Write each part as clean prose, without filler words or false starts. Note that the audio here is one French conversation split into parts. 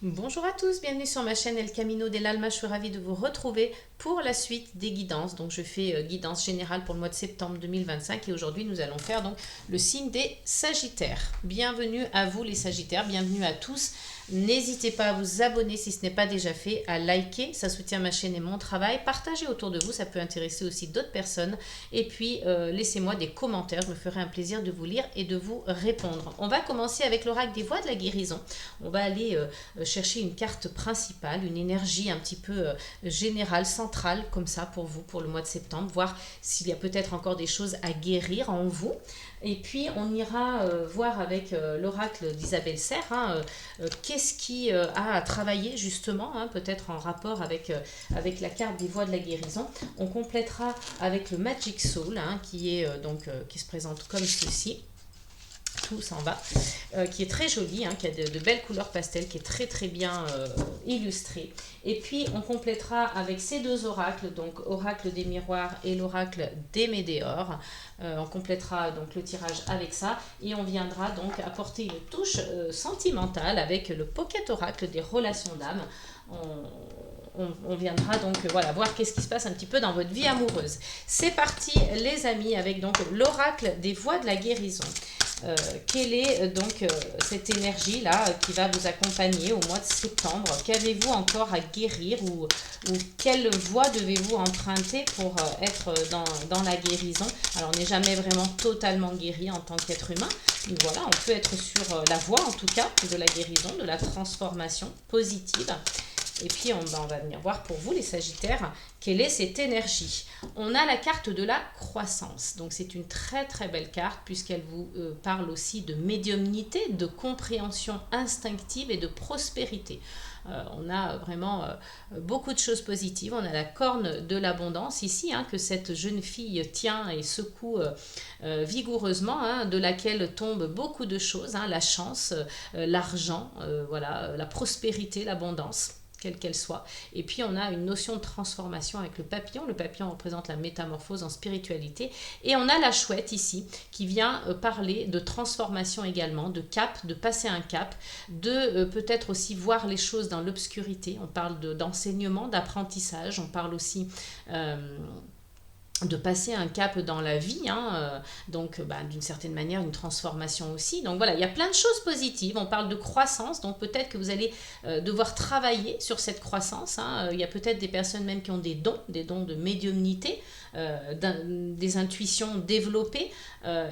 Bonjour à tous, bienvenue sur ma chaîne El Camino del Alma. Je suis ravie de vous retrouver pour la suite des guidances. Donc je fais guidance générale pour le mois de septembre 2025 et aujourd'hui nous allons faire donc le signe des Sagittaires. Bienvenue à vous les Sagittaires, bienvenue à tous. N'hésitez pas à vous abonner si ce n'est pas déjà fait, à liker, ça soutient ma chaîne et mon travail. Partagez autour de vous, ça peut intéresser aussi d'autres personnes. Et puis laissez-moi des commentaires, je me ferai un plaisir de vous lire et de vous répondre. On va commencer avec l'oracle des voies de la guérison. On va aller chercher une carte principale, une énergie un petit peu générale, centrale, comme ça pour vous, pour le mois de septembre, voir s'il y a peut-être encore des choses à guérir en vous. Et puis on ira voir avec l'oracle d'Isabelle Serre, qu'est-ce qui a à travailler justement, peut-être en rapport avec la carte des voies de la guérison. On complétera avec le Magic Soul, qui se présente comme ceci. Tout s'en va, qui est très joli, qui a de belles couleurs pastel, qui est très très bien illustré. Et puis on complétera avec ces deux oracles, donc oracle des miroirs et l'oracle des météores. On complétera donc le tirage avec ça et on viendra donc apporter une touche sentimentale avec le pocket oracle des relations d'âme. On viendra donc voir qu'est-ce qui se passe un petit peu dans votre vie amoureuse. C'est parti les amis avec donc l'oracle des voies de la guérison. Quelle est cette énergie là qui va vous accompagner au mois de septembre? Qu'avez-vous encore à guérir ou quelle voie devez-vous emprunter pour être dans la guérison? Alors on n'est jamais vraiment totalement guéri en tant qu'être humain, mais voilà, on peut être sur la voie en tout cas de la guérison, de la transformation positive. Et puis on va venir voir pour vous les Sagittaires, quelle est cette énergie. On a la carte de la croissance. Donc c'est une très très belle carte puisqu'elle vous parle aussi de médiumnité, de compréhension instinctive et de prospérité. On a vraiment beaucoup de choses positives. On a la corne de l'abondance ici, que cette jeune fille tient et secoue vigoureusement, de laquelle tombent beaucoup de choses, la chance, l'argent, la prospérité, l'abondance, quelle qu'elle soit. Et puis on a une notion de transformation avec le papillon. Le papillon représente la métamorphose en spiritualité. Et on a la chouette ici qui vient parler de transformation également, de cap, de passer un cap, de peut-être aussi voir les choses dans l'obscurité. On parle d'enseignement, d'apprentissage. On parle aussi de passer un cap dans la vie, d'une certaine manière une transformation aussi. Donc voilà, il y a plein de choses positives. On parle de croissance, donc peut-être que vous allez devoir travailler sur cette croissance. Il y a peut-être des personnes même qui ont des dons de médiumnité, des intuitions développées.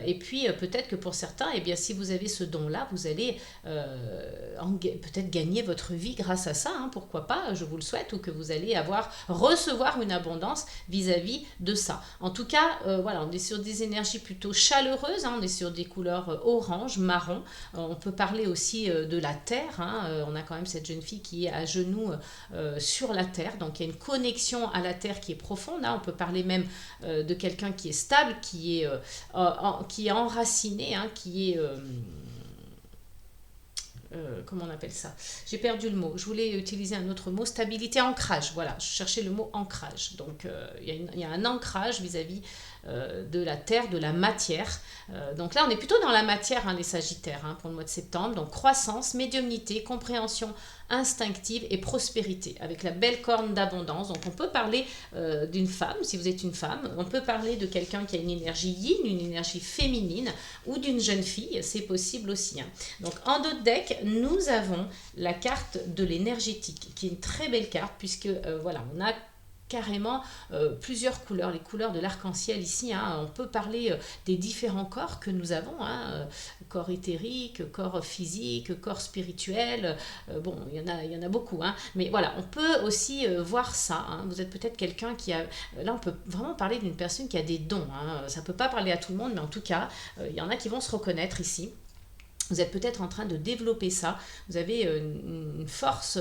Et puis peut-être que pour certains, si vous avez ce don-là, vous allez peut-être gagner votre vie grâce à ça. Pourquoi pas, je vous le souhaite, ou que vous allez recevoir une abondance vis-à-vis de ça. En tout cas, on est sur des énergies plutôt chaleureuses, on est sur des couleurs orange, marron. On peut parler aussi de la terre. On a quand même cette jeune fille qui est à genoux sur la terre, donc il y a une connexion à la terre qui est profonde. On peut parler même de quelqu'un qui est stable, qui est enraciné, qui est... comment on appelle ça? J'ai perdu le mot. Je voulais utiliser un autre mot, stabilité, ancrage. Voilà, je cherchais le mot ancrage. Donc, il y a un ancrage vis-à-vis de la terre, de la matière. Donc là, on est plutôt dans la matière, les Sagittaires, pour le mois de septembre. Donc, croissance, médiumnité, compréhension instinctive et prospérité, avec la belle corne d'abondance. Donc, on peut parler d'une femme, si vous êtes une femme. On peut parler de quelqu'un qui a une énergie yin, une énergie féminine, ou d'une jeune fille. C'est possible aussi. Donc, en dos de deck, nous avons la carte de l'énergétique, qui est une très belle carte, puisque on a carrément plusieurs couleurs, les couleurs de l'arc-en-ciel ici. On peut parler des différents corps que nous avons, corps éthérique, corps physique, corps spirituel. Il y en a beaucoup, mais voilà, on peut aussi voir ça. Vous êtes peut-être quelqu'un qui a... Là, on peut vraiment parler d'une personne qui a des dons. Ça ne peut pas parler à tout le monde, mais en tout cas, il y en a qui vont se reconnaître ici. Vous êtes peut-être en train de développer ça. Vous avez une force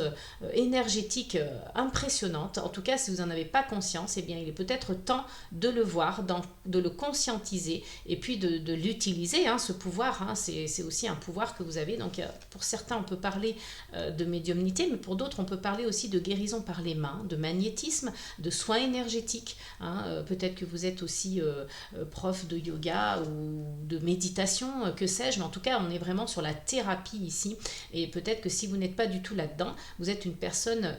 énergétique impressionnante. En tout cas, si vous n'en avez pas conscience, il est peut-être temps de le voir, de le conscientiser et puis de l'utiliser, ce pouvoir. C'est aussi un pouvoir que vous avez. Donc, pour certains, on peut parler de médiumnité, mais pour d'autres, on peut parler aussi de guérison par les mains, de magnétisme, de soins énergétiques. Peut-être que vous êtes aussi prof de yoga ou de méditation, que sais-je, mais en tout cas, on est vraiment vraiment sur la thérapie ici. Et peut-être que si vous n'êtes pas du tout là-dedans, vous êtes une personne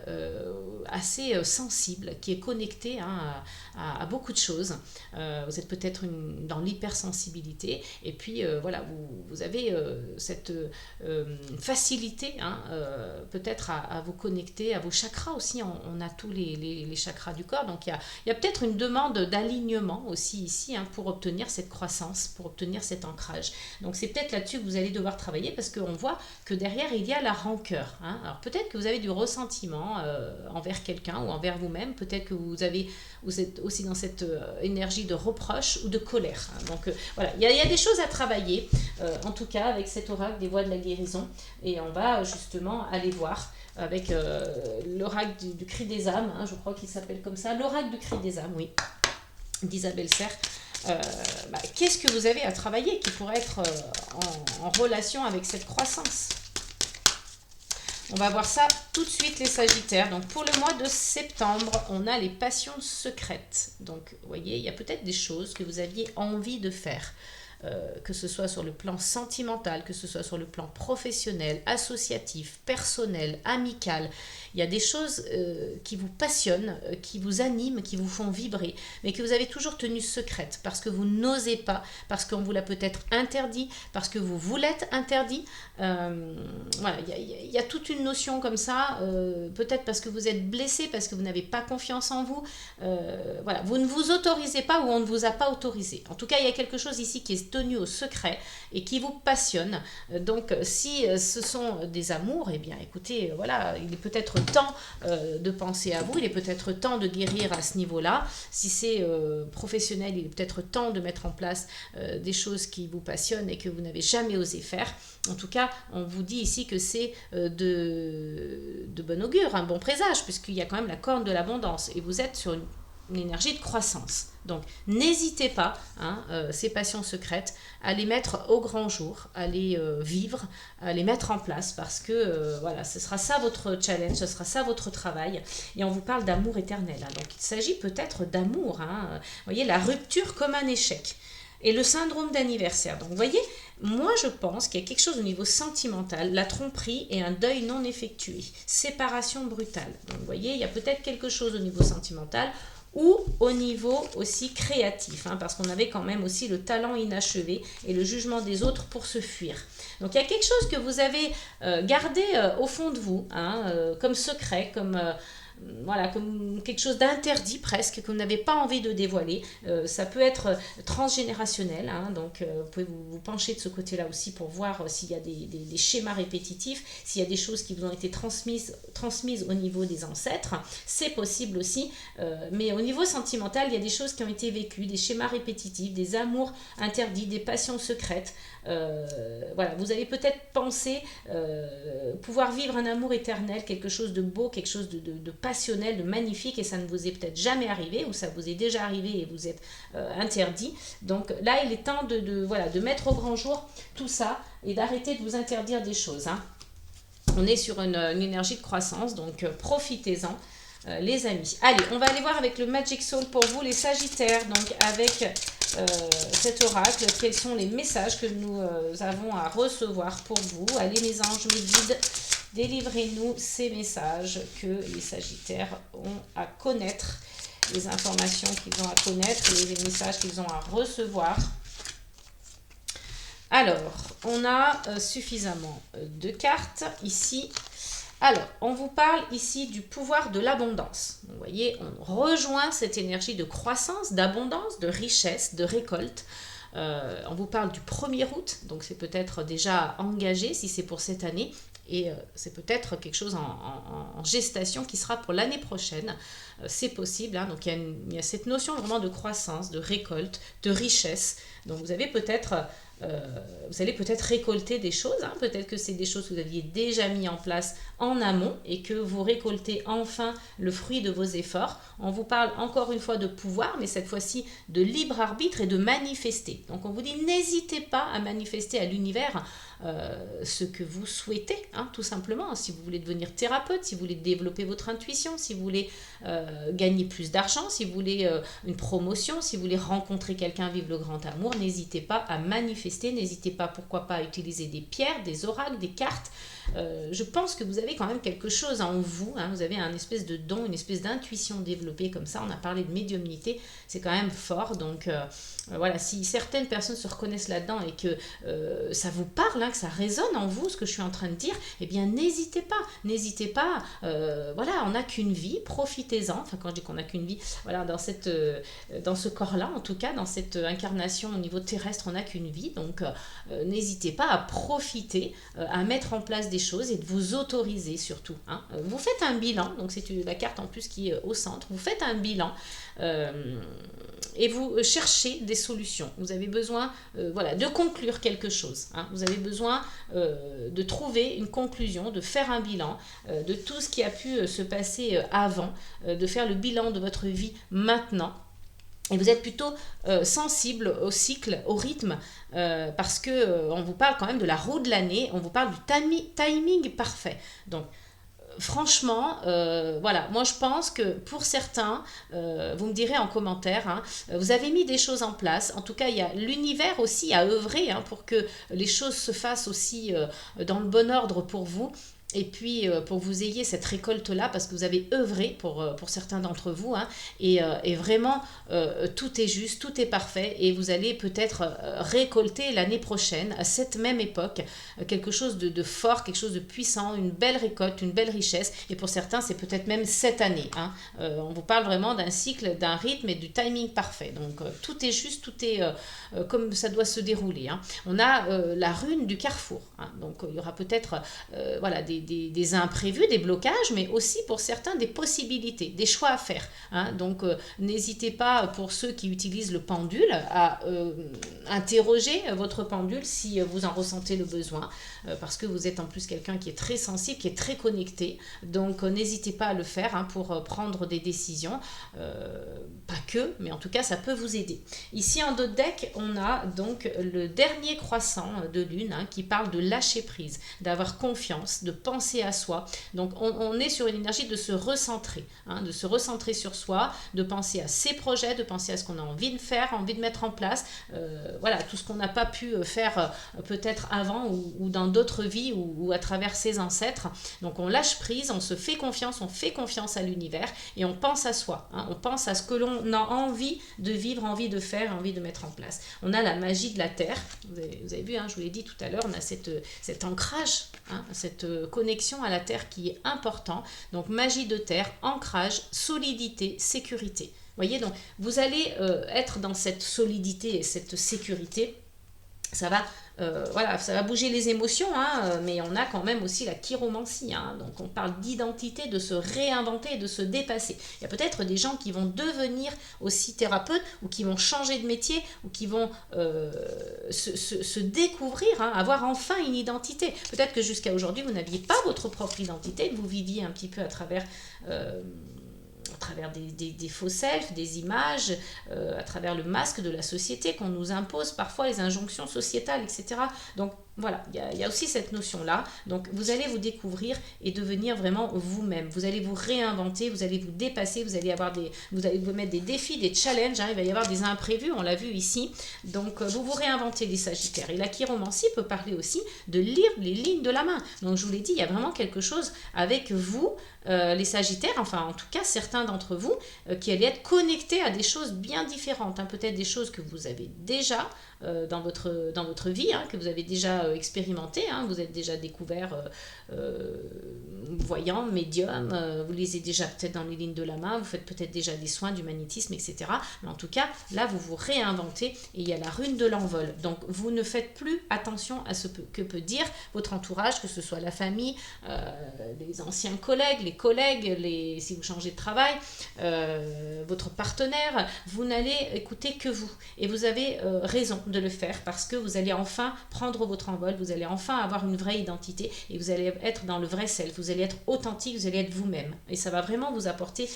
assez sensible, qui est connectée à beaucoup de choses. Vous êtes peut-être dans l'hypersensibilité. Et puis voilà, vous avez cette facilité peut-être à vous connecter à vos chakras aussi. On a tous les chakras du corps. Donc il y a peut-être une demande d'alignement aussi ici pour obtenir cette croissance, pour obtenir cet ancrage. Donc c'est peut-être là-dessus que vous allez devoir travailler parce qu'on voit que derrière il y a la rancœur. Alors peut-être que vous avez du ressentiment envers quelqu'un ou envers vous-même. Peut-être que vous êtes aussi dans cette énergie de reproche ou de colère. Donc voilà, il y a des choses à travailler en tout cas avec cet oracle des voies de la guérison. Et on va justement aller voir avec l'oracle du cri des âmes, je crois qu'il s'appelle comme ça, l'oracle du cri des âmes, oui, d'Isabelle Serre. Qu'est-ce que vous avez à travailler qui pourrait être en relation avec cette croissance? On va voir ça tout de suite, les Sagittaires. Donc pour le mois de septembre, on a les passions secrètes. Donc vous voyez, il y a peut-être des choses que vous aviez envie de faire. Que ce soit sur le plan sentimental, que ce soit sur le plan professionnel, associatif, personnel, amical. Il y a des choses qui vous passionnent, qui vous animent, qui vous font vibrer, mais que vous avez toujours tenues secrètes parce que vous n'osez pas, parce qu'on vous l'a peut-être interdit, parce que vous l'êtes interdit. Voilà, il y a toute une notion comme ça, peut-être parce que vous êtes blessé, parce que vous n'avez pas confiance en vous. Voilà, vous ne vous autorisez pas ou on ne vous a pas autorisé. En tout cas, il y a quelque chose ici qui est tenu au secret et qui vous passionne. Donc si ce sont des amours, eh bien écoutez, voilà, il est peut-être temps de penser à vous, il est peut-être temps de guérir à ce niveau-là. Si c'est professionnel, il est peut-être temps de mettre en place des choses qui vous passionnent et que vous n'avez jamais osé faire. En tout cas, on vous dit ici que c'est de bon augure, un bon présage, puisqu'il y a quand même la corne de l'abondance et vous êtes sur une énergie de croissance. Donc n'hésitez pas, ces passions secrètes, à les mettre au grand jour, à les vivre, à les mettre en place parce que voilà, ce sera ça votre challenge, ce sera ça votre travail. Et on vous parle d'amour éternel. Donc il s'agit peut-être d'amour. Vous voyez, la rupture comme un échec. Et le syndrome d'anniversaire. Donc vous voyez, moi je pense qu'il y a quelque chose au niveau sentimental, la tromperie et un deuil non effectué, séparation brutale. Donc vous voyez, il y a peut-être quelque chose au niveau sentimental ou au niveau aussi créatif, parce qu'on avait quand même aussi le talent inachevé et le jugement des autres pour se fuir. Donc il y a quelque chose que vous avez gardé au fond de vous, comme secret, comme quelque chose d'interdit presque, que vous n'avez pas envie de dévoiler. Ça peut être transgénérationnel, donc vous pouvez vous pencher de ce côté-là aussi pour voir s'il y a des schémas répétitifs, s'il y a des choses qui vous ont été transmises au niveau des ancêtres. C'est possible aussi, mais au niveau sentimental, il y a des choses qui ont été vécues, des schémas répétitifs, des amours interdits, des passions secrètes. Voilà, vous allez peut-être penser pouvoir vivre un amour éternel, quelque chose de beau, quelque chose de passionnel, de magnifique, et ça ne vous est peut-être jamais arrivé ou ça vous est déjà arrivé et vous êtes interdit. Donc là, il est temps de mettre au grand jour tout ça et d'arrêter de vous interdire des choses. On est sur une énergie de croissance, donc profitez-en. Les amis. Allez, on va aller voir avec le Magic Soul pour vous, les Sagittaires. Donc, avec cet oracle, quels sont les messages que nous avons à recevoir pour vous? Allez, mes anges, mes guides, délivrez-nous ces messages que les Sagittaires ont à connaître, les informations qu'ils ont à connaître, les messages qu'ils ont à recevoir. Alors, on a suffisamment de cartes ici. Alors, on vous parle ici du pouvoir de l'abondance. Vous voyez, on rejoint cette énergie de croissance, d'abondance, de richesse, de récolte. On vous parle du 1er août, donc c'est peut-être déjà engagé si c'est pour cette année. Et c'est peut-être quelque chose en gestation qui sera pour l'année prochaine. C'est possible, donc il y a cette notion vraiment de croissance, de récolte, de richesse. Donc vous allez peut-être récolter des choses, peut-être que c'est des choses que vous aviez déjà mis en place en amont et que vous récoltez enfin le fruit de vos efforts. On vous parle encore une fois de pouvoir, mais cette fois-ci de libre arbitre et de manifester. Donc on vous dit, n'hésitez pas à manifester à l'univers ce que vous souhaitez, hein, tout simplement. Si vous voulez devenir thérapeute, si vous voulez développer votre intuition, si vous voulez gagner plus d'argent, si vous voulez une promotion, si vous voulez rencontrer quelqu'un, vivre le grand amour, n'hésitez pas à manifester, n'hésitez pas, pourquoi pas, à utiliser des pierres, des oracles, des cartes. Je pense que vous avez quand même quelque chose en vous, hein, vous avez un espèce de don, une espèce d'intuition développée comme ça. On a parlé de médiumnité, c'est quand même fort. Donc voilà, si certaines personnes se reconnaissent là-dedans et que ça vous parle, hein, que ça résonne en vous, ce que je suis en train de dire, eh bien n'hésitez pas. Voilà, on n'a qu'une vie, profitez-en. Enfin, quand je dis qu'on n'a qu'une vie, voilà, dans ce corps-là, en tout cas, dans cette incarnation au niveau terrestre, on n'a qu'une vie. Donc n'hésitez pas à profiter, à mettre en place des choses et de vous autoriser surtout, hein. Vous faites un bilan, donc c'est la carte en plus qui est au centre, vous faites un bilan et vous cherchez des solutions. Vous avez besoin voilà, de conclure quelque chose, hein. Vous avez besoin de trouver une conclusion, de faire un bilan de tout ce qui a pu se passer avant, de faire le bilan de votre vie maintenant. Et vous êtes plutôt sensible au cycle, au rythme, parce que on vous parle quand même de la roue de l'année, on vous parle du timing parfait. Donc, franchement, voilà, moi je pense que pour certains, vous me direz en commentaire, hein, vous avez mis des choses en place. En tout cas, il y a l'univers aussi à œuvrer, hein, pour que les choses se fassent aussi dans le bon ordre pour vous. Et puis, pour que vous ayez cette récolte-là, parce que vous avez œuvré pour certains d'entre vous, hein, et vraiment, tout est juste, tout est parfait, et vous allez peut-être récolter l'année prochaine, à cette même époque, quelque chose de fort, quelque chose de puissant, une belle récolte, une belle richesse, et pour certains, c'est peut-être même cette année, hein. On vous parle vraiment d'un cycle, d'un rythme et du timing parfait. Donc, tout est juste, tout est comme ça doit se dérouler, hein. On a la rune du carrefour, hein. Donc, il y aura peut-être voilà, des imprévus, des blocages, mais aussi pour certains des possibilités, des choix à faire, hein. Donc n'hésitez pas, pour ceux qui utilisent le pendule, à interroger votre pendule si vous en ressentez le besoin, parce que vous êtes en plus quelqu'un qui est très sensible, qui est très connecté. Donc n'hésitez pas à le faire, hein, pour prendre des décisions, pas que, mais en tout cas ça peut vous aider. Ici en dos de deck, on a donc le dernier croissant de lune, hein, qui parle de lâcher prise, d'avoir confiance, de penser à soi. Donc on est sur une énergie de se recentrer, hein, de se recentrer sur soi, de penser à ses projets, de penser à ce qu'on a envie de faire, envie de mettre en place, voilà, tout ce qu'on n'a pas pu faire peut-être avant ou dans d'autres vies ou à travers ses ancêtres. Donc on lâche prise, on se fait confiance, on fait confiance à l'univers et on pense à soi, hein, on pense à ce que l'on a envie de vivre, envie de faire, envie de mettre en place. On a la magie de la terre, vous avez vu, hein, je vous l'ai dit tout à l'heure, on a cet ancrage, hein, cette connexion à la terre qui est important. Donc magie de terre, ancrage, solidité, sécurité. Voyez, donc vous allez être dans cette solidité et cette sécurité. Ça va, voilà, ça va bouger les émotions, hein, mais on a quand même aussi la chiromancie, hein, donc on parle d'identité, de se réinventer et de se dépasser. Il y a peut-être des gens qui vont devenir aussi thérapeutes ou qui vont changer de métier ou qui vont se découvrir, hein, avoir enfin une identité. Peut-être que jusqu'à aujourd'hui, vous n'aviez pas votre propre identité, que vous viviez un petit peu à travers des faux selfs, des images, à travers le masque de la société qu'on nous impose, parfois les injonctions sociétales, etc. Donc voilà, il y a aussi cette notion-là. Donc vous allez vous découvrir et devenir vraiment vous-même. Vous allez vous réinventer, vous allez vous dépasser, vous allez vous mettre des défis, des challenges, hein, il va y avoir des imprévus, on l'a vu ici. Donc vous vous réinventez, les Sagittaires. Et la chiromancie peut parler aussi de lire les lignes de la main. Donc je vous l'ai dit, il y a vraiment quelque chose avec vous, les Sagittaires, enfin en tout cas certains d'entre vous, qui allaient être connectés à des choses bien différentes, hein, peut-être des choses que vous avez déjà dans votre vie, hein, que vous avez déjà expérimenté, hein, vous êtes déjà découvert voyant, médium, vous lisez déjà peut-être dans les lignes de la main, vous faites peut-être déjà des soins du magnétisme, etc. Mais en tout cas, là, vous vous réinventez et il y a la rune de l'envol. Donc, vous ne faites plus attention à ce que peut dire votre entourage, que ce soit la famille, les anciens collègues, si vous changez de travail, votre partenaire, vous n'allez écouter que vous. Et vous avez raison de le faire parce que vous allez enfin prendre votre envol, vous allez enfin avoir une vraie identité et vous allez être dans le vrai self, vous allez être être authentique, vous allez être vous-même. Et ça va vraiment vous apporter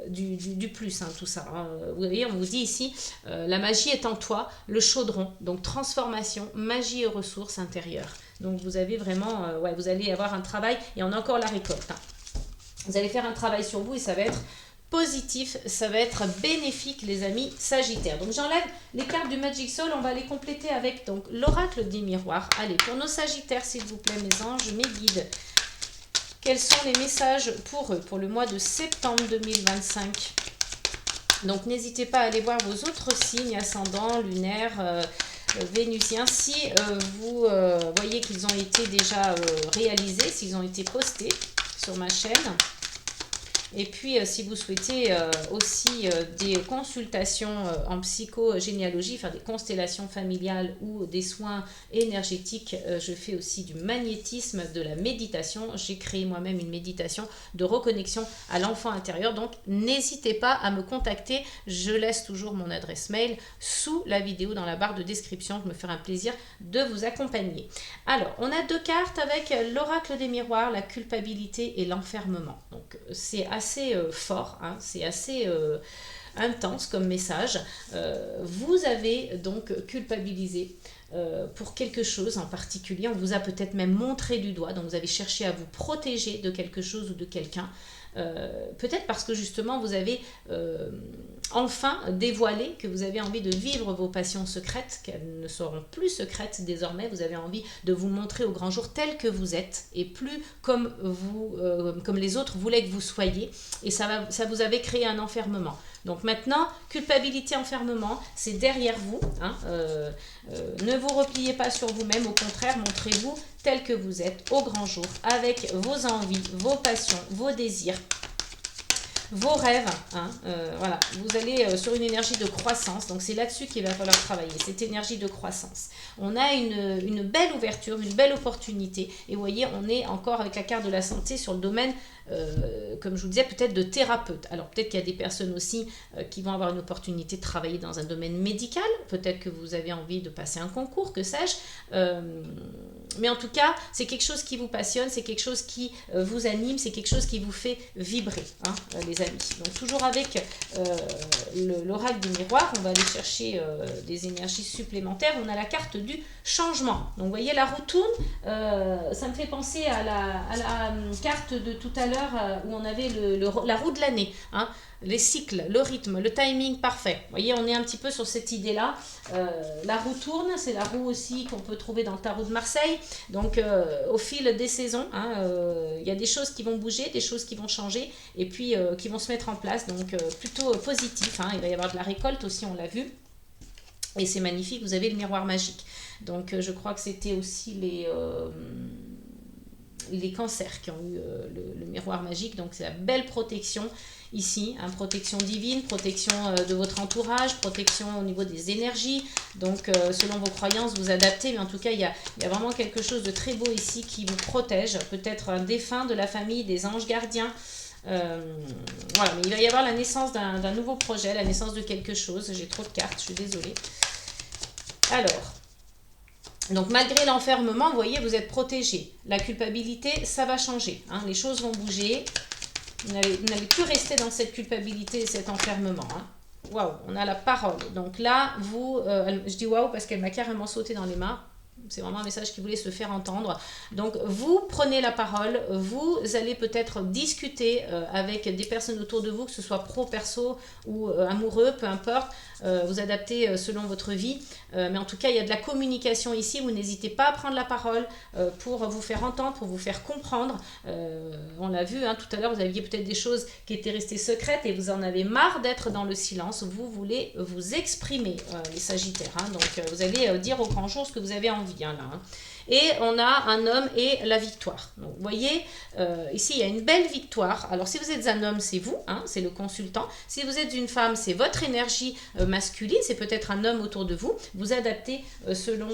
du plus, tout ça. Vous voyez, on vous dit ici, la magie est en toi, le chaudron. Donc transformation, magie et ressources intérieures. Donc vous avez vraiment, vous allez avoir un travail, et on a encore la récolte. Vous allez faire un travail sur vous et ça va être positif, ça va être bénéfique les amis Sagittaires. Donc j'enlève les cartes du Magic Soul, on va les compléter avec donc l'oracle des miroirs. Allez, pour nos Sagittaires s'il vous plaît mes anges, mes guides, quels sont les messages pour eux pour le mois de septembre 2025? Donc n'hésitez pas à aller voir vos autres signes, ascendants, lunaires, vénusiens, si vous voyez qu'ils ont été déjà réalisés, s'ils ont été postés sur ma chaîne. Et puis, si vous souhaitez aussi des consultations en psychogénéalogie, faire des constellations familiales ou des soins énergétiques, je fais aussi du magnétisme, de la méditation. J'ai créé moi-même une méditation de reconnexion à l'enfant intérieur. Donc, n'hésitez pas à me contacter. Je laisse toujours mon adresse mail sous la vidéo dans la barre de description. Je me ferai un plaisir de vous accompagner. Alors, on a 2 cartes avec l'oracle des miroirs, la culpabilité et l'enfermement. Donc, c'est assez fort, c'est assez intense comme message. Vous avez donc culpabilisé pour quelque chose en particulier. On vous a peut-être même montré du doigt, donc vous avez cherché à vous protéger de quelque chose ou de quelqu'un. Peut-être parce que justement vous avez enfin dévoilé que vous avez envie de vivre vos passions secrètes, qu'elles ne seront plus secrètes désormais. Vous avez envie de vous montrer au grand jour tel que vous êtes et plus comme vous, comme les autres voulaient que vous soyez, et ça vous avait créé un enfermement. Donc maintenant, culpabilité, enfermement, c'est derrière vous. Ne vous repliez pas sur vous-même, au contraire, montrez-vous tel que vous êtes au grand jour, avec vos envies, vos passions, vos désirs, vos rêves. Voilà, vous allez sur une énergie de croissance, donc c'est là-dessus qu'il va falloir travailler, cette énergie de croissance. On a une belle ouverture, une belle opportunité, et vous voyez, on est encore avec la carte de la santé sur le domaine, comme je vous disais, peut-être de thérapeute. Alors peut-être qu'il y a des personnes aussi qui vont avoir une opportunité de travailler dans un domaine médical, peut-être que vous avez envie de passer un concours, que sais-je, mais en tout cas, c'est quelque chose qui vous passionne, c'est quelque chose qui vous anime, c'est quelque chose qui vous fait vibrer, les amis. Donc toujours avec l'oracle du miroir, on va aller chercher des énergies supplémentaires. On a la carte du changement. Donc vous voyez, la roue tourne, ça me fait penser à la carte de tout à l'heure où on avait la roue de l'année, les cycles, le rythme, le timing parfait. Vous voyez, on est un petit peu sur cette idée-là. La roue tourne, c'est la roue aussi qu'on peut trouver dans le tarot de Marseille. Donc, au fil des saisons, il y a des choses qui vont bouger, des choses qui vont changer et puis qui vont se mettre en place. Donc, plutôt positif. Il va y avoir de la récolte aussi, on l'a vu. Et c'est magnifique, vous avez le miroir magique. Donc, je crois que c'était aussi les cancers qui ont eu le miroir magique. Donc, c'est la belle protection ici, protection divine, protection de votre entourage, protection au niveau des énergies. Donc, selon vos croyances, vous adaptez. Mais en tout cas, il y a vraiment quelque chose de très beau ici qui vous protège. Peut-être un défunt de la famille, des anges gardiens. Voilà, mais il va y avoir la naissance d'un nouveau projet, la naissance de quelque chose. J'ai trop de cartes, je suis désolée. Alors, donc malgré l'enfermement, vous voyez, vous êtes protégé. La culpabilité, ça va changer. Les choses vont bouger. Vous n'allez plus rester dans cette culpabilité et cet enfermement. Waouh, on a la parole. Donc là, je dis waouh parce qu'elle m'a carrément sauté dans les mains. C'est vraiment un message qui voulait se faire entendre. Donc, vous prenez la parole, vous allez peut-être discuter avec des personnes autour de vous, que ce soit pro, perso ou amoureux, peu importe. Vous adaptez selon votre vie. Mais en tout cas, il y a de la communication ici. Vous n'hésitez pas à prendre la parole pour vous faire entendre, pour vous faire comprendre. On l'a vu tout à l'heure, vous aviez peut-être des choses qui étaient restées secrètes et vous en avez marre d'être dans le silence. Vous voulez vous exprimer, les Sagittaires. Donc, vous allez dire au grand jour ce que vous avez envie. Et on a un homme et la victoire. Donc, vous voyez, ici, il y a une belle victoire. Alors, si vous êtes un homme, c'est vous, c'est le consultant. Si vous êtes une femme, c'est votre énergie masculine. C'est peut-être un homme autour de vous. Vous adaptez selon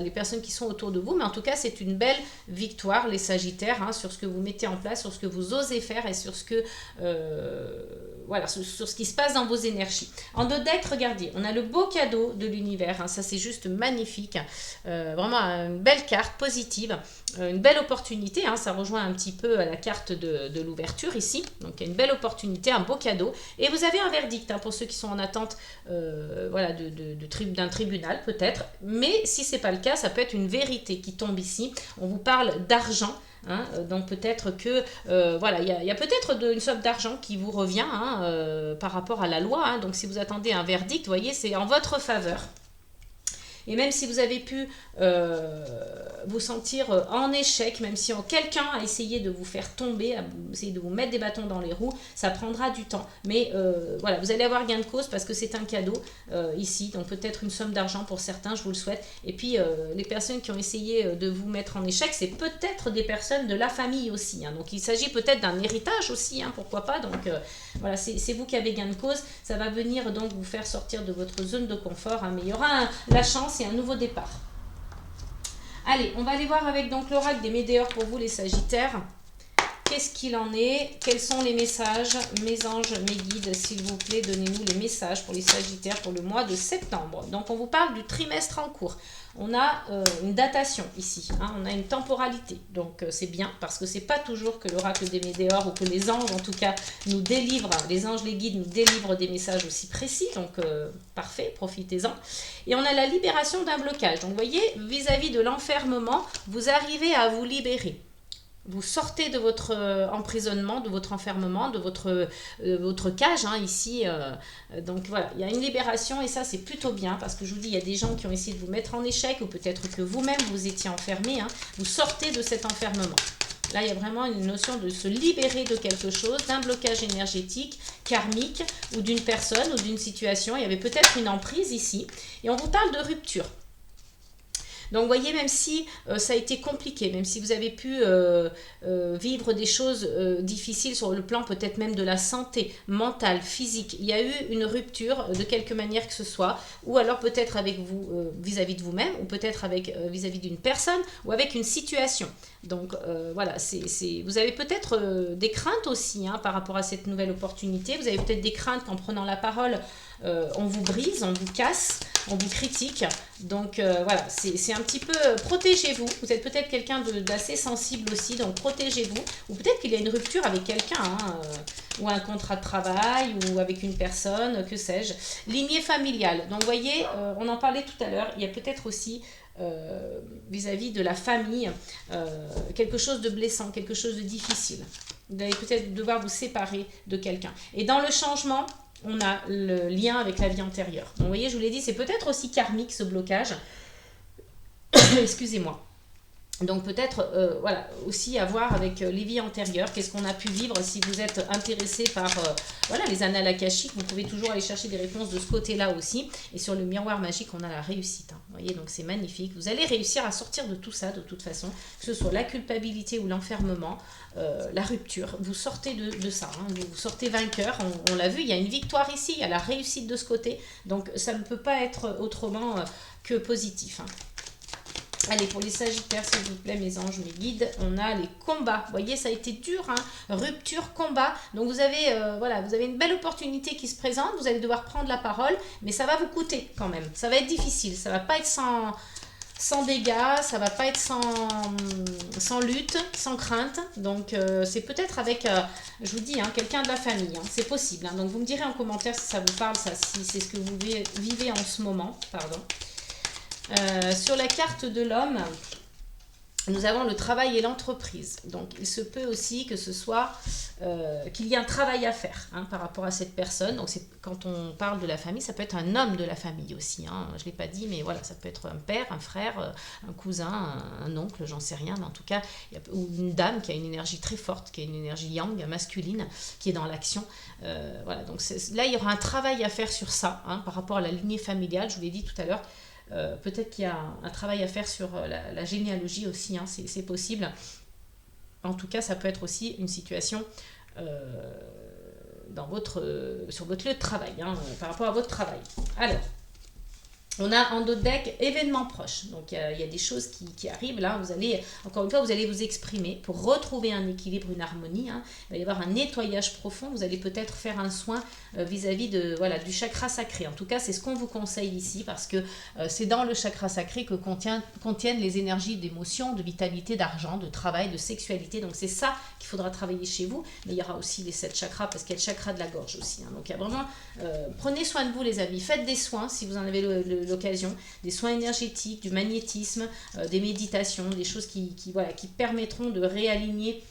les personnes qui sont autour de vous. Mais en tout cas, c'est une belle victoire, les Sagittaires, sur ce que vous mettez en place, sur ce que vous osez faire et sur ce que... sur ce qui se passe dans vos énergies. En dos deck, regardez, on a le beau cadeau de l'univers. Ça, c'est juste magnifique. Vraiment, une belle carte positive, une belle opportunité, hein, ça rejoint un petit peu à la carte de l'ouverture ici, donc il y a une belle opportunité, un beau cadeau, et vous avez un verdict hein, pour ceux qui sont en attente voilà, d'un tribunal peut-être, mais si ce n'est pas le cas, ça peut être une vérité qui tombe ici, on vous parle d'argent. Hein, donc peut-être que voilà, il y a peut-être une somme d'argent qui vous revient hein, par rapport à la loi. Hein, donc si vous attendez un verdict, vous voyez, c'est en votre faveur. Et même si vous avez pu vous sentir en échec, même si quelqu'un a essayé de vous faire tomber, a essayé de vous mettre des bâtons dans les roues, ça prendra du temps. Mais voilà, vous allez avoir gain de cause parce que c'est un cadeau ici. Donc peut-être une somme d'argent pour certains, je vous le souhaite. Et puis les personnes qui ont essayé de vous mettre en échec, c'est peut-être des personnes de la famille aussi. Hein. Donc il s'agit peut-être d'un héritage aussi, hein, pourquoi pas. Donc voilà, c'est vous qui avez gain de cause. Ça va venir donc vous faire sortir de votre zone de confort. Hein, mais il y aura la chance et un nouveau départ. Allez, on va aller voir avec donc l'oracle des Médéors pour vous les Sagittaires. Qu'est-ce qu'il en est? Quels sont les messages? Mes anges, mes guides, s'il vous plaît, donnez-nous les messages pour les Sagittaires pour le mois de septembre. Donc, on vous parle du trimestre en cours. On a une datation ici, hein, on a une temporalité. Donc, c'est bien parce que c'est pas toujours que l'oracle des Médéors ou que les anges, en tout cas, nous délivrent, les anges, les guides nous délivrent des messages aussi précis. Donc, parfait, profitez-en. Et on a la libération d'un blocage. Donc, vous voyez, vis-à-vis de l'enfermement, vous arrivez à vous libérer. Vous sortez de votre emprisonnement, de votre enfermement, de votre cage, hein, ici. Donc voilà, il y a une libération et ça, c'est plutôt bien parce que je vous dis, il y a des gens qui ont essayé de vous mettre en échec ou peut-être que vous-même, vous étiez enfermé. Hein, vous sortez de cet enfermement. Là, il y a vraiment une notion de se libérer de quelque chose, d'un blocage énergétique, karmique ou d'une personne ou d'une situation. Il y avait peut-être une emprise ici. Et on vous parle de rupture. Donc, vous voyez, même si ça a été compliqué, même si vous avez pu vivre des choses difficiles sur le plan peut-être même de la santé mentale, physique, il y a eu une rupture de quelque manière que ce soit, ou alors peut-être avec vous, vis-à-vis de vous-même, ou peut-être avec vis-à-vis d'une personne, ou avec une situation. Donc, voilà, vous avez peut-être des craintes aussi hein, par rapport à cette nouvelle opportunité. Vous avez peut-être des craintes qu'en prenant la parole, on vous brise, on vous casse, on vous critique. Donc voilà, c'est un petit peu protégez-vous. Vous êtes peut-être quelqu'un d'assez sensible aussi, donc protégez-vous. Ou peut-être qu'il y a une rupture avec quelqu'un, hein, ou un contrat de travail, ou avec une personne, que sais-je. Lignée familiale. Donc vous voyez, on en parlait tout à l'heure, il y a peut-être aussi vis-à-vis de la famille, quelque chose de blessant, quelque chose de difficile. Vous allez peut-être devoir vous séparer de quelqu'un. Et dans le changement, on a le lien avec la vie antérieure. Donc, vous voyez, je vous l'ai dit, c'est peut-être aussi karmique ce blocage. Excusez-moi. Donc peut-être voilà, aussi à voir avec les vies antérieures, qu'est-ce qu'on a pu vivre. Si vous êtes intéressé par voilà, les annales akashiques, vous pouvez toujours aller chercher des réponses de ce côté-là aussi. Et sur le miroir magique, on a la réussite. Hein. Vous voyez, donc c'est magnifique. Vous allez réussir à sortir de tout ça, de toute façon, que ce soit la culpabilité ou l'enfermement, la rupture. Vous sortez de ça, hein. Vous sortez vainqueur. On l'a vu, il y a une victoire ici, il y a la réussite de ce côté. Donc ça ne peut pas être autrement que positif. Hein. Allez, pour les Sagittaires, s'il vous plaît, mes anges, mes guides, on a les combats. Vous voyez, ça a été dur, hein, rupture, combat. Donc, vous avez, voilà, vous avez une belle opportunité qui se présente. Vous allez devoir prendre la parole, mais ça va vous coûter quand même. Ça va être difficile. Ça va pas être sans dégâts, ça va pas être sans lutte, sans crainte. Donc, c'est peut-être avec, je vous dis, hein, quelqu'un de la famille. Hein, c'est possible. Hein. Donc, vous me direz en commentaire si ça vous parle, ça, si c'est ce que vous vivez en ce moment. Pardon. Sur la carte de l'homme, nous avons le travail et l'entreprise. Donc, il se peut aussi que ce soit qu'il y ait un travail à faire hein, par rapport à cette personne. Donc, quand on parle de la famille, ça peut être un homme de la famille aussi. Hein. Je ne l'ai pas dit, mais voilà, ça peut être un père, un frère, un cousin, un oncle, j'en sais rien. Mais en tout cas, ou une dame qui a une énergie très forte, qui a une énergie yang, masculine, qui est dans l'action. Voilà, donc là, il y aura un travail à faire sur ça hein, par rapport à la lignée familiale. Je vous l'ai dit tout à l'heure. Peut-être qu'il y a un travail à faire sur la généalogie aussi, hein, c'est possible. En tout cas, ça peut être aussi une situation sur votre lieu de travail, hein, par rapport à votre travail. Alors, On a en dos de deck événements proches. Donc il y a des choses qui arrivent. Là, vous allez, encore une fois, vous allez vous exprimer pour retrouver un équilibre, une harmonie. Hein. Il va y avoir un nettoyage profond. Vous allez peut-être faire un soin vis-à-vis de, voilà, du chakra sacré. En tout cas, c'est ce qu'on vous conseille ici parce que c'est dans le chakra sacré que contiennent les énergies d'émotion, de vitalité, d'argent, de travail, de sexualité. Donc c'est ça qu'il faudra travailler chez vous. Mais il y aura aussi les 7 chakras parce qu'il y a le chakra de la gorge aussi. Hein. Donc il y a vraiment, prenez soin de vous les amis. Faites des soins si vous en avez l'occasion, des soins énergétiques, du magnétisme, des méditations, des choses qui permettront de réaligner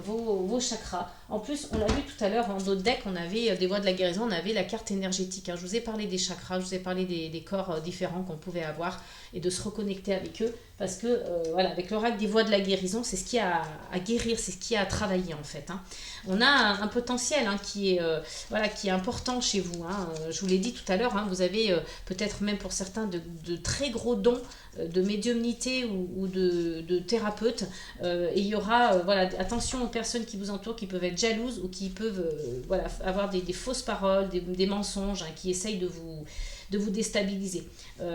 vos chakras. En plus, on l'a vu tout à l'heure en dos de deck, on avait des voies de la guérison, on avait la carte énergétique. Hein. Je vous ai parlé des chakras, je vous ai parlé des corps différents qu'on pouvait avoir et de se reconnecter avec eux parce que voilà, avec l'oracle des voies de la guérison, c'est ce qui a à guérir, c'est ce qui a à travailler en fait. Hein. On a un potentiel hein, qui est important chez vous. Hein. Je vous l'ai dit tout à l'heure, hein, vous avez peut-être même pour certains de très gros dons de médiumnité ou de thérapeute. Et il y aura, voilà, attention aux personnes qui vous entourent qui peuvent être jalouses ou qui peuvent voilà, avoir des fausses paroles, des mensonges hein, qui essayent de vous déstabiliser.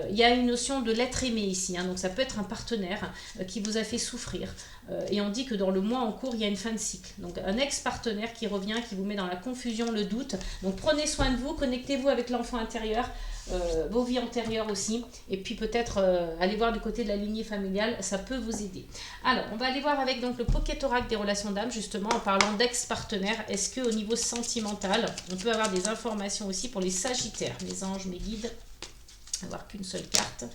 Il y a une notion de l'être aimé ici, hein, donc ça peut être un partenaire qui vous a fait souffrir. Et on dit que dans le mois en cours, il y a une fin de cycle. Donc un ex-partenaire qui revient, qui vous met dans la confusion, le doute. Donc prenez soin de vous, connectez-vous avec l'enfant intérieur, vos vies antérieures aussi. Et puis peut-être aller voir du côté de la lignée familiale, ça peut vous aider. Alors, on va aller voir avec donc, le Pocket Oracle des relations d'âme, justement, en parlant d'ex-partenaire. Est-ce qu'au niveau sentimental, on peut avoir des informations aussi pour les Sagittaires, mes anges, mes guides? Avoir qu'une seule carte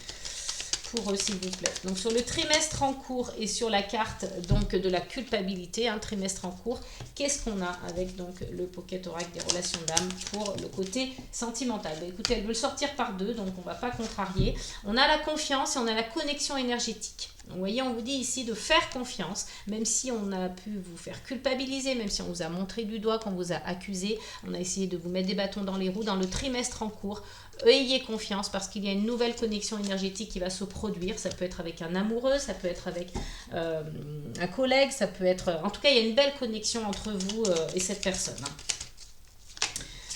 pour eux s'il vous plaît. Donc sur le trimestre en cours et sur la carte donc de la culpabilité, un trimestre en cours, qu'est-ce qu'on a avec donc le Pocket Oracle des relations d'âme pour le côté sentimental? Ben, écoutez, elle veut le sortir par deux, donc on ne va pas contrarier. On a la confiance et on a la connexion énergétique. Donc, vous voyez, on vous dit ici de faire confiance, même si on a pu vous faire culpabiliser, même si on vous a montré du doigt, qu'on vous a accusé, on a essayé de vous mettre des bâtons dans les roues dans le trimestre en cours. Ayez confiance parce qu'il y a une nouvelle connexion énergétique qui va se produire. Ça peut être avec un amoureux, ça peut être avec un collègue, ça peut être... En tout cas, il y a une belle connexion entre vous et cette personne. Hein.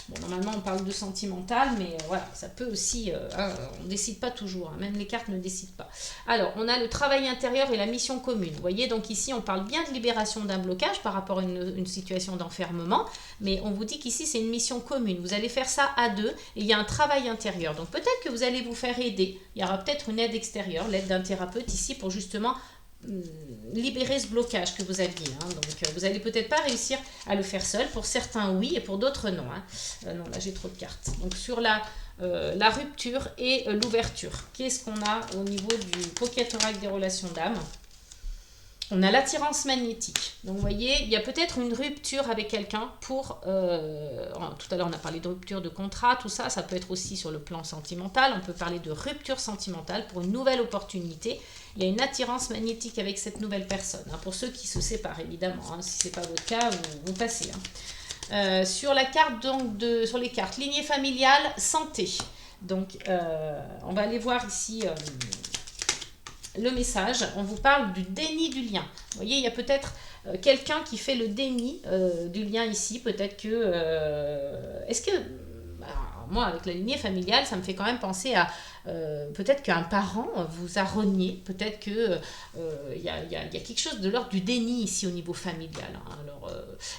Bon, normalement, on parle de sentimental, mais voilà, ça peut aussi... on ne décide pas toujours, hein, même les cartes ne décident pas. Alors, on a le travail intérieur et la mission commune. Vous voyez, donc ici, on parle bien de libération d'un blocage par rapport à une situation d'enfermement, mais on vous dit qu'ici, c'est une mission commune. Vous allez faire ça à deux, et il y a un travail intérieur. Donc, peut-être que vous allez vous faire aider. Il y aura peut-être une aide extérieure, l'aide d'un thérapeute ici, pour justement... libérer ce blocage que vous aviez. Hein. Donc, vous n'allez peut-être pas réussir à le faire seul. Pour certains, oui, et pour d'autres, non. Hein. Non, là, j'ai trop de cartes. Donc, sur la rupture et l'ouverture, qu'est-ce qu'on a au niveau du Pocket Oracle des relations d'âme? On a l'attirance magnétique. Donc, vous voyez, il y a peut-être une rupture avec quelqu'un pour... tout à l'heure, on a parlé de rupture de contrat, tout ça. Ça peut être aussi sur le plan sentimental. On peut parler de rupture sentimentale pour une nouvelle opportunité. Il y a une attirance magnétique avec cette nouvelle personne. Hein, pour ceux qui se séparent, évidemment. Hein, si ce n'est pas votre cas, vous passez. Hein. Sur la carte, donc, sur les cartes, lignée familiale, santé. Donc, on va aller voir ici... le message, on vous parle du déni du lien. Vous voyez, il y a peut-être quelqu'un qui fait le déni du lien ici. Peut-être que... est-ce que... Alors, moi, avec la lignée familiale, ça me fait quand même penser à... peut-être qu'un parent vous a renié. Peut-être que y a quelque chose de l'ordre du déni ici au niveau familial. Hein. Alors,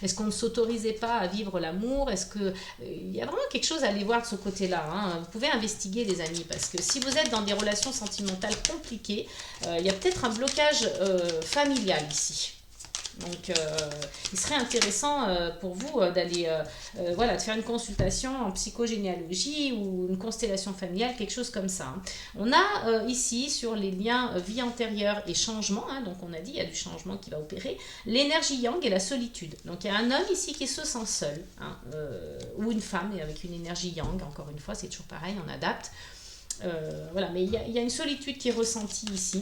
est-ce qu'on ne s'autorisait pas à vivre l'amour? Est-ce que il y a vraiment quelque chose à aller voir de ce côté-là? Hein. Vous pouvez investiguer, les amis, parce que si vous êtes dans des relations sentimentales compliquées, il y a peut-être un blocage familial ici. Donc, il serait intéressant pour vous d'aller, voilà, de faire une consultation en psychogénéalogie ou une constellation familiale, quelque chose comme ça. Hein. On a ici, sur les liens vie antérieure et changement, hein, donc on a dit, il y a du changement qui va opérer, l'énergie yang et la solitude. Donc, il y a un homme ici qui se sent seul, hein, ou une femme avec une énergie yang, encore une fois, c'est toujours pareil, on adapte. Voilà, mais il y a une solitude qui est ressentie ici.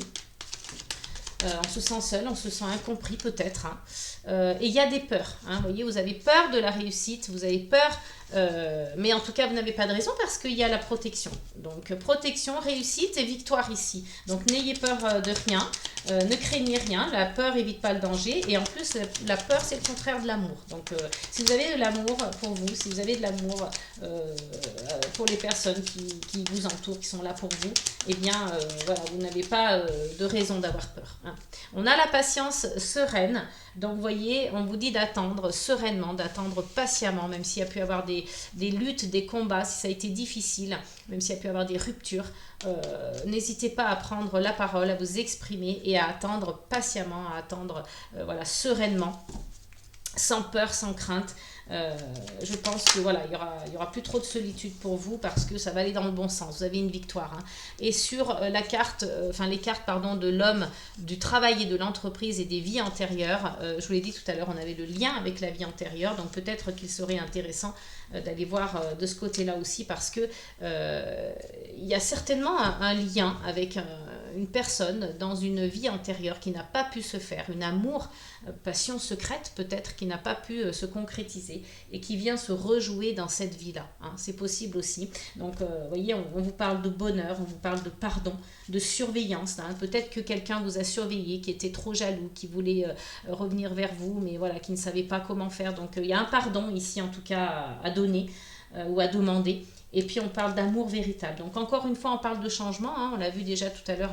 On se sent seul, on se sent incompris peut-être. Hein. Et il y a des peurs. Hein. Vous voyez, vous avez peur de la réussite, vous avez peur Mais en tout cas, vous n'avez pas de raison parce qu'il y a la protection. Donc, protection, réussite et victoire ici. Donc, n'ayez peur de rien, ne craignez rien. La peur évite pas le danger. Et en plus, la peur, c'est le contraire de l'amour. Donc, si vous avez de l'amour pour vous, si vous avez de l'amour pour les personnes qui vous entourent, qui sont là pour vous, eh bien, voilà, vous n'avez pas de raison d'avoir peur. Hein. On a la patience sereine. Donc, vous voyez, on vous dit d'attendre sereinement, d'attendre patiemment, même s'il y a pu avoir des luttes, des combats, si ça a été difficile, même s'il y a pu avoir des ruptures. N'hésitez pas à prendre la parole, à vous exprimer et à attendre patiemment, à attendre voilà, sereinement, sans peur, sans crainte. Je pense que voilà, il y aura plus trop de solitude pour vous parce que ça va aller dans le bon sens. Vous avez une victoire. Hein. Et sur la carte, les cartes pardon, de l'homme, du travail et de l'entreprise et des vies antérieures, je vous l'ai dit tout à l'heure, on avait le lien avec la vie antérieure, donc peut-être qu'il serait intéressant d'aller voir de ce côté-là aussi parce que il y a certainement un lien avec une personne dans une vie antérieure qui n'a pas pu se faire, une amour, passion secrète peut-être qui n'a pas pu se concrétiser et qui vient se rejouer dans cette vie-là. Hein. C'est possible aussi. Donc, vous voyez, on vous parle de bonheur, on vous parle de pardon, de surveillance. Hein. Peut-être que quelqu'un vous a surveillé, qui était trop jaloux, qui voulait revenir vers vous, mais voilà, qui ne savait pas comment faire. Donc, il y a un pardon ici, en tout cas, à donner ou à demander. Et puis on parle d'amour véritable. Donc encore une fois, on parle de changement. Hein. On l'a vu déjà tout à l'heure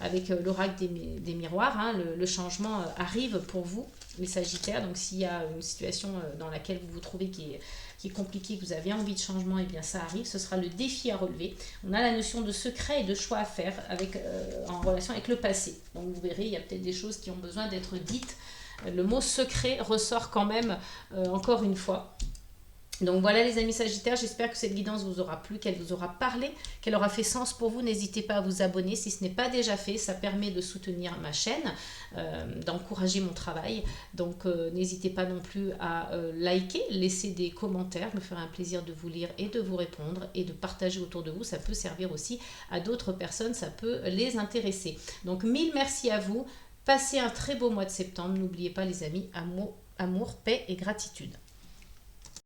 avec l'oracle des miroirs. Hein. Le changement arrive pour vous, les Sagittaires. Donc s'il y a une situation dans laquelle vous vous trouvez qui est compliquée, que vous avez envie de changement, et bien ça arrive. Ce sera le défi à relever. On a la notion de secret et de choix à faire en relation avec le passé. Donc vous verrez, il y a peut-être des choses qui ont besoin d'être dites. Le mot secret ressort quand même encore une fois. Donc voilà les amis Sagittaires, j'espère que cette guidance vous aura plu, qu'elle vous aura parlé, qu'elle aura fait sens pour vous. N'hésitez pas à vous abonner si ce n'est pas déjà fait, ça permet de soutenir ma chaîne, d'encourager mon travail. Donc n'hésitez pas non plus à liker, laisser des commentaires, me ferait un plaisir de vous lire et de vous répondre et de partager autour de vous. Ça peut servir aussi à d'autres personnes, ça peut les intéresser. Donc mille merci à vous, passez un très beau mois de septembre. N'oubliez pas les amis, amour, paix et gratitude.